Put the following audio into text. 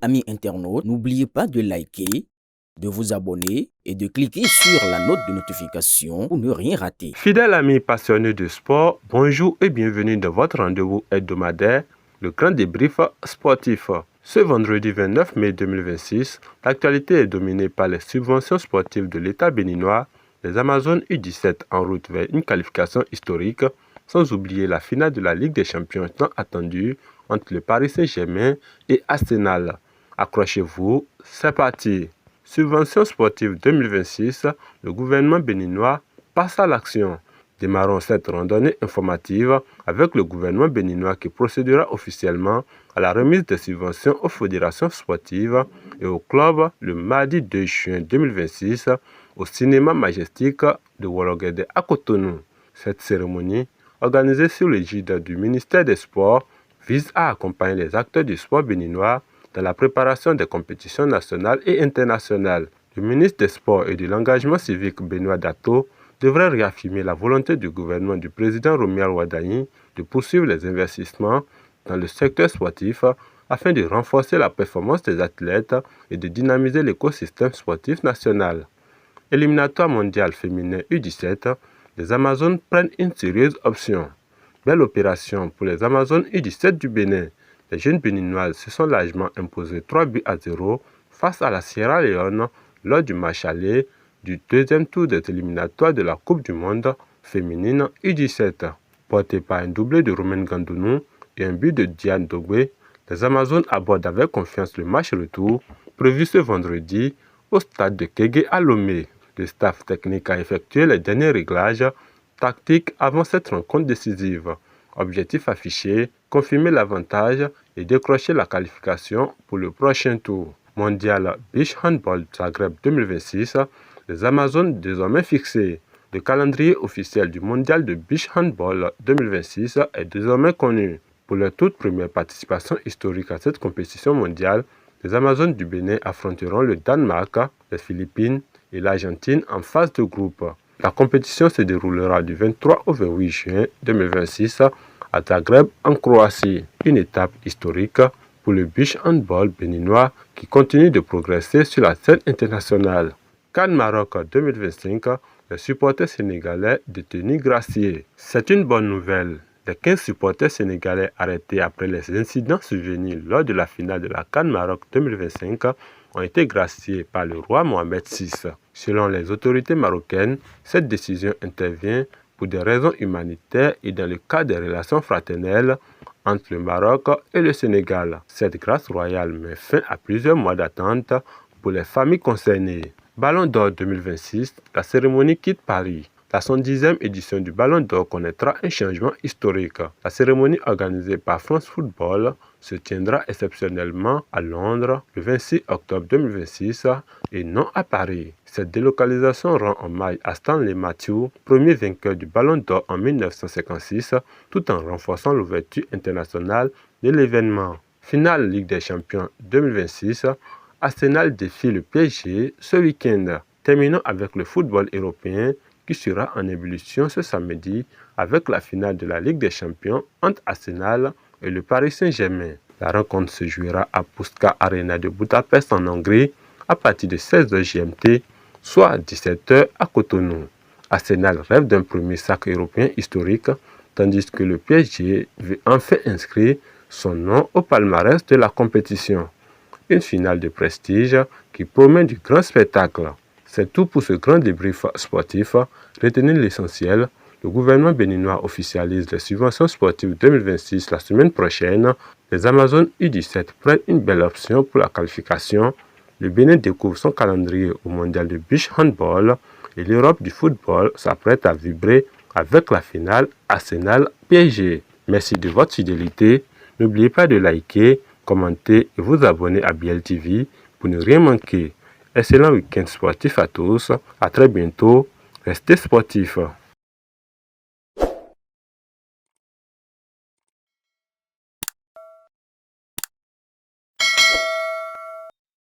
Amis internautes, n'oubliez pas de liker, de vous abonner et de cliquer sur la note de notification pour ne rien rater. Fidèles amis passionnés de sport, bonjour et bienvenue dans votre rendez-vous hebdomadaire, le grand débrief sportif. Ce vendredi 29 mai 2026, l'actualité est dominée par les subventions sportives de l'État béninois, les Amazones U17 en route vers une qualification historique, sans oublier la finale de la Ligue des Champions tant attendue entre le Paris Saint-Germain et Arsenal. Accrochez-vous, c'est parti. Subvention sportive 2026, le gouvernement béninois passe à l'action. Démarrons cette randonnée informative avec le gouvernement béninois qui procédera officiellement à la remise des subventions aux fédérations sportives et aux clubs le mardi 2 juin 2026 au cinéma majestique de Wologede à Cotonou. Cette cérémonie, organisée sous l'égide du ministère des Sports, vise à accompagner les acteurs du sport béninois dans la préparation des compétitions nationales et internationales. Le ministre des Sports et de l'Engagement civique Benoît Dato devrait réaffirmer la volonté du gouvernement du président Romuald Wardani de poursuivre les investissements dans le secteur sportif afin de renforcer la performance des athlètes et de dynamiser l'écosystème sportif national. Éliminatoire mondial féminin U17, les Amazones prennent une sérieuse option. Belle opération pour les Amazones U17 du Bénin. Les jeunes béninoises se sont largement imposées 3-0 face à la Sierra Leone lors du match aller du deuxième tour des éliminatoires de la Coupe du Monde féminine U17. Porté par un doublé de Romain Gandounou et un but de Diane Dogbe, les Amazones abordent avec confiance le match retour prévu ce vendredi au stade de Kégué à Lomé. Le staff technique a effectué les derniers réglages tactiques avant cette rencontre décisive. Objectif affiché, confirmer l'avantage et décrocher la qualification pour le prochain tour. Mondial Beach Handball Zagreb 2026, les Amazones désormais fixées. Le calendrier officiel du Mondial de Beach Handball 2026 est désormais connu. Pour leur toute première participation historique à cette compétition mondiale, les Amazones du Bénin affronteront le Danemark, les Philippines et l'Argentine en phase de groupe. La compétition se déroulera du 23 au 28 juin 2026 à Zagreb en Croatie. Une étape historique pour le beach handball béninois qui continue de progresser sur la scène internationale. CAN Maroc 2025, les supporters sénégalais détenus graciés. C'est une bonne nouvelle. Les 15 supporters sénégalais arrêtés après les incidents survenus lors de la finale de la CAN Maroc 2025 ont été graciés par le roi Mohamed VI. Selon les autorités marocaines, cette décision intervient pour des raisons humanitaires et dans le cadre des relations fraternelles entre le Maroc et le Sénégal. Cette grâce royale met fin à plusieurs mois d'attente pour les familles concernées. Ballon d'or 2026, la cérémonie quitte Paris. La 110e édition du Ballon d'Or connaîtra un changement historique. La cérémonie organisée par France Football se tiendra exceptionnellement à Londres le 26 octobre 2026 et non à Paris. Cette délocalisation rend hommage à Stanley Matthews, premier vainqueur du Ballon d'Or en 1956, tout en renforçant l'ouverture internationale de l'événement. Finale Ligue des Champions 2026, Arsenal défie le PSG ce week-end. Terminons avec le football européen qui sera en ébullition ce samedi avec la finale de la Ligue des Champions entre Arsenal et le Paris Saint-Germain. La rencontre se jouera à Puskás Arena de Budapest en Hongrie à partir de 16h GMT, soit à 17h à Cotonou. Arsenal rêve d'un premier sacre européen historique, tandis que le PSG veut enfin inscrire son nom au palmarès de la compétition. Une finale de prestige qui promet du grand spectacle. C'est tout pour ce grand débrief sportif. Retenez l'essentiel. Le gouvernement béninois officialise les subventions sportives 2026 la semaine prochaine. Les Amazones U17 prennent une belle option pour la qualification. Le Bénin découvre son calendrier au mondial de beach handball et l'Europe du football s'apprête à vibrer avec la finale Arsenal-PSG. Merci de votre fidélité. N'oubliez pas de liker, commenter et vous abonner à BLTV pour ne rien manquer. Excellent week-end sportif à tous. À très bientôt. Restez sportifs.